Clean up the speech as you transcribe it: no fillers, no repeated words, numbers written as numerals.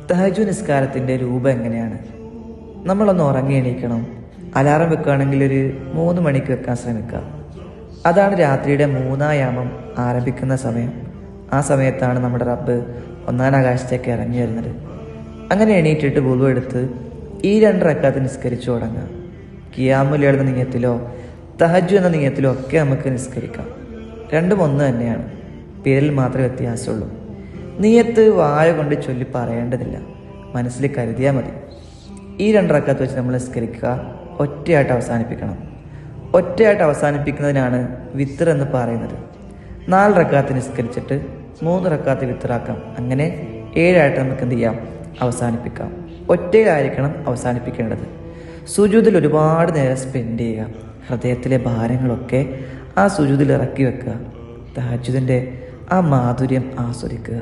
തഹജ്ജുദ് നിസ്കാരത്തിൻ്റെ രൂപം എങ്ങനെയാണ്? നമ്മളൊന്ന് ഉറങ്ങി എണീക്കണം. അലാറം വെക്കുകയാണെങ്കിൽ ഒരു 3 മണിക്ക് വെക്കാൻ ശ്രമിക്കുക. അതാണ് രാത്രിയുടെ 3-ാം യാമം ആരംഭിക്കുന്ന സമയം. ആ സമയത്താണ് നമ്മുടെ റബ്ബ് 1-ാം ആകാശത്തേക്ക് ഇറങ്ങി വരുന്നത്. അങ്ങനെ എണീറ്റിട്ട് വുളു എടുത്ത് ഈ 2 റക്അത്ത് നിസ്കരിച്ചു തുടങ്ങുക. ഖിയാമുൽ ലൈൽ എന്ന നിയ്യത്തിലോ തഹജ്ജുദ് എന്ന നിയ്യത്തിലോ ഒക്കെ നമുക്ക് നിസ്കരിക്കാം. രണ്ടും ഒന്ന് തന്നെയാണ്, പേരിൽ മാത്രമേ വ്യത്യാസമുള്ളൂ. നിയ്യത്ത് വായ കൊണ്ട് ചൊല്ലി പറയേണ്ടതില്ല, മനസ്സിൽ കരുതിയാൽ മതി. ഈ 2 റക്അത്ത് വെച്ച് നമ്മൾ നിസ്കരിക്കുക. ഒറ്റയായിട്ട് അവസാനിപ്പിക്കണം. ഒറ്റയായിട്ട് അവസാനിപ്പിക്കുന്നതിനാണ് വിത്തർ എന്ന് പറയുന്നത്. 4 റക്അത്ത് നിസ്കരിച്ചിട്ട് 3 റക്അത്ത് വിത്തറാക്കാം. അങ്ങനെ 7 ആയിട്ട് നമുക്ക് എന്ത് ചെയ്യാം? അവസാനിപ്പിക്കാം. ഒറ്റയിലായിരിക്കണം അവസാനിപ്പിക്കേണ്ടത്. സുജൂദിൽ ഒരുപാട് നേരം സ്പെൻഡ് ചെയ്യുക. ഹൃദയത്തിലെ ഭാരങ്ങളൊക്കെ ആ സുജൂദിൽ ഇറക്കി വെക്കുക. തഹജ്ജുദിൻ്റെ ആ മാധുര്യം ആസ്വദിക്കുക.